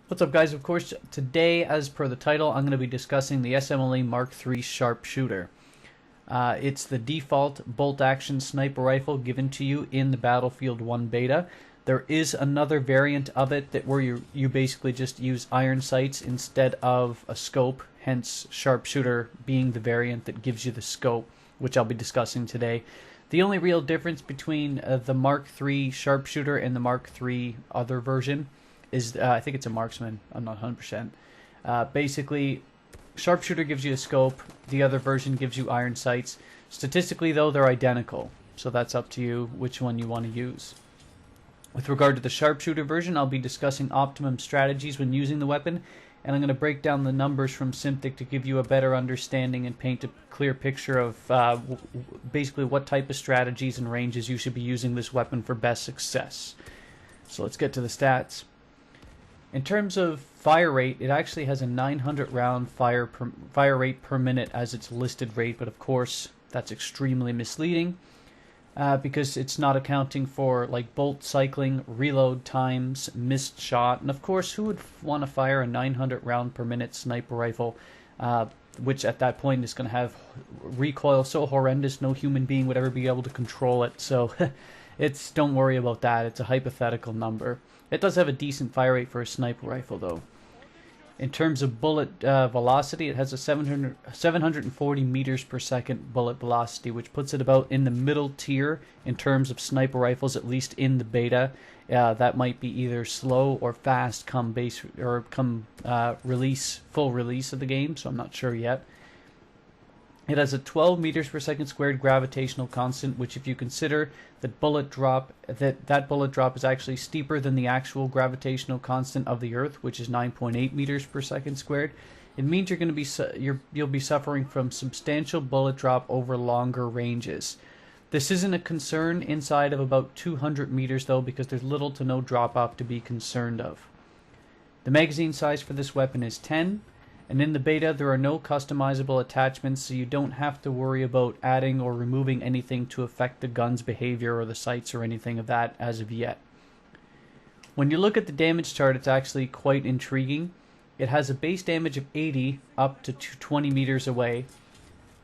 What's up, guys? Of course, today, as per the title, I'm going to be discussing the SMLE Mark III Sharpshooter. It's the default bolt-action sniper rifle given to you in the Battlefield 1 beta. There is another variant of it where you basically just use iron sights instead of a scope, hence Sharpshooter being the variant that gives you the scope, which I'll be discussing today. The only real difference between the Mark III Sharpshooter and the Mark III other version is I think it's a marksman. I'm not 100%. Basically, Sharpshooter gives you a scope. The other version gives you iron sights. Statistically, though, they're identical. So that's up to you which one you want to use. With regard to the Sharpshooter version, I'll be discussing optimum strategies when using the weapon, and I'm going to break down the numbers from Simtic to give you a better understanding and paint a clear picture of basically what type of strategies and ranges you should be using this weapon for best success. So let's get to the stats. In terms of fire rate, it actually has a 900 round fire rate per minute as its listed rate, but of course that's extremely misleading because it's not accounting for like bolt cycling, reload times, missed shot, and of course who would want to fire a 900 round per minute sniper rifle, which at that point is going to have recoil so horrendous no human being would ever be able to control it. So don't worry about that. It's a hypothetical number. It does have a decent fire rate for a sniper rifle, though. In terms of bullet velocity, it has a 740 meters per second bullet velocity, which puts it about in the middle tier in terms of sniper rifles, at least in the beta. That might be either slow or fast come full release of the game, so I'm not sure yet. It has a 12 meters per second squared gravitational constant, which if you consider that bullet drop is actually steeper than the actual gravitational constant of the Earth, which is 9.8 meters per second squared, it means you'll be suffering from substantial bullet drop over longer ranges. This isn't a concern inside of about 200 meters though, because there's little to no drop off to be concerned of. The magazine size for this weapon is 10. And in the beta, there are no customizable attachments, so you don't have to worry about adding or removing anything to affect the gun's behavior or the sights or anything of that as of yet. When you look at the damage chart, it's actually quite intriguing. It has a base damage of 80 up to 20 meters away.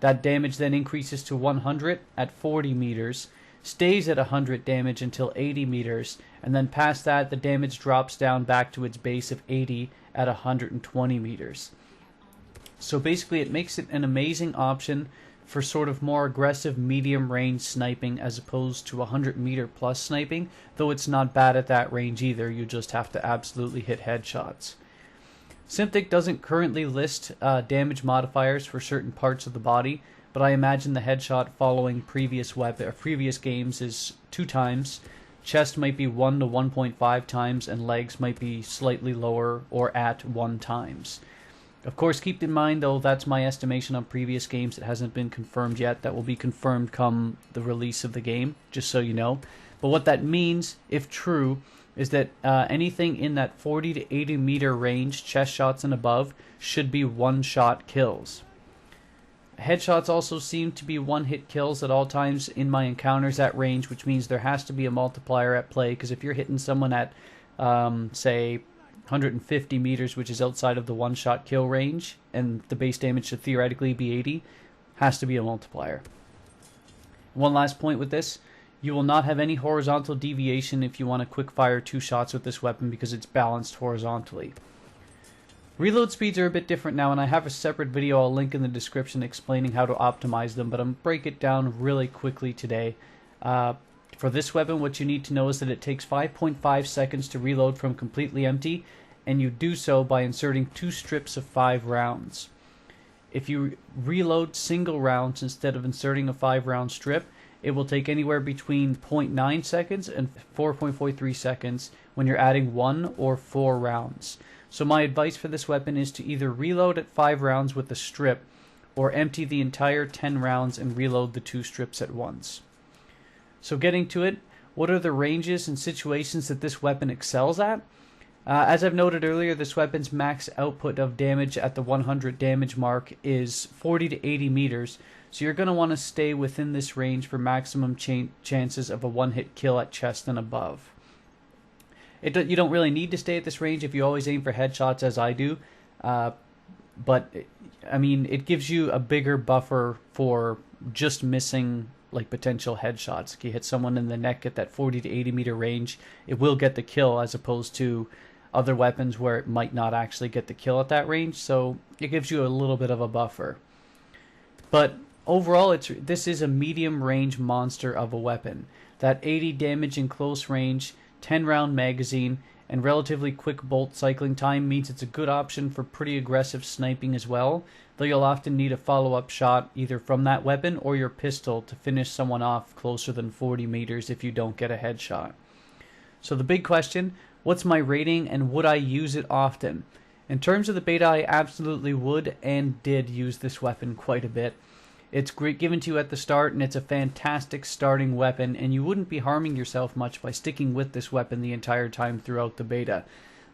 That damage then increases to 100 at 40 meters, stays at 100 damage until 80 meters, and then past that, the damage drops down back to its base of 80 at 120 meters. So basically it makes it an amazing option for sort of more aggressive medium range sniping as opposed to 100 meter plus sniping, though it's not bad at that range either. You just have to absolutely hit headshots. Simtic doesn't currently list damage modifiers for certain parts of the body, but I imagine the headshot following previous games is 2 times. Chest might be 1 to 1.5 times, and legs might be slightly lower or at 1 times. Of course, keep in mind, though, that's my estimation on previous games. It hasn't been confirmed yet. That will be confirmed come the release of the game, just so you know. But what that means, if true, is that anything in that 40 to 80 meter range, chest shots and above, should be one-shot kills. Headshots also seem to be one-hit kills at all times in my encounters at range, which means there has to be a multiplier at play, because if you're hitting someone at, say, 150 meters, which is outside of the one-shot kill range, and the base damage should theoretically be 80, has to be a multiplier. One last point with this, you will not have any horizontal deviation if you want to quick fire 2 shots with this weapon because it's balanced horizontally. Reload speeds are a bit different now, and I have a separate video I'll link in the description explaining how to optimize them, but I'm going to break it down really quickly today. For this weapon, what you need to know is that it takes 5.5 seconds to reload from completely empty, and you do so by inserting 2 strips of 5 rounds. If you reload single rounds instead of inserting a 5-round strip, it will take anywhere between 0.9 seconds and 4.43 seconds when you're adding 1 or 4 rounds. So my advice for this weapon is to either reload at 5 rounds with a strip, or empty the entire 10 rounds and reload the 2 strips at once. So getting to it, what are the ranges and situations that this weapon excels at? As I've noted earlier, this weapon's max output of damage at the 100 damage mark is 40 to 80 meters, so you're going to want to stay within this range for maximum chances of a one-hit kill at chest and above. You don't really need to stay at this range if you always aim for headshots, as I do. But I mean, it gives you a bigger buffer for just missing like potential headshots. If you hit someone in the neck at that 40 to 80 meter range, it will get the kill, as opposed to other weapons where it might not actually get the kill at that range. So it gives you a little bit of a buffer. But overall, this is a medium range monster of a weapon. That 80 damage in close range, 10 round magazine, and relatively quick bolt cycling time means it's a good option for pretty aggressive sniping as well, though you'll often need a follow-up shot either from that weapon or your pistol to finish someone off closer than 40 meters if you don't get a headshot. So the big question, what's my rating and would I use it often? In terms of the beta, I absolutely would and did use this weapon quite a bit. It's great given to you at the start, and it's a fantastic starting weapon, and you wouldn't be harming yourself much by sticking with this weapon the entire time throughout the beta.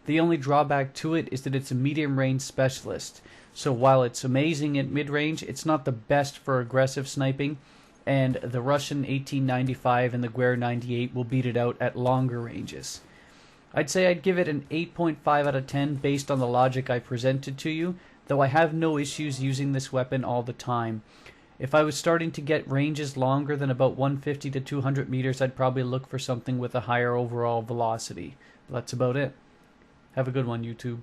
The only drawback to it is that it's a medium range specialist, so while it's amazing at mid-range, it's not the best for aggressive sniping, and the Russian 1895 and the Guerre 98 will beat it out at longer ranges. I'd say I'd give it an 8.5 out of 10 based on the logic I presented to you, though I have no issues using this weapon all the time. If I was starting to get ranges longer than about 150 to 200 meters, I'd probably look for something with a higher overall velocity. But that's about it. Have a good one, YouTube.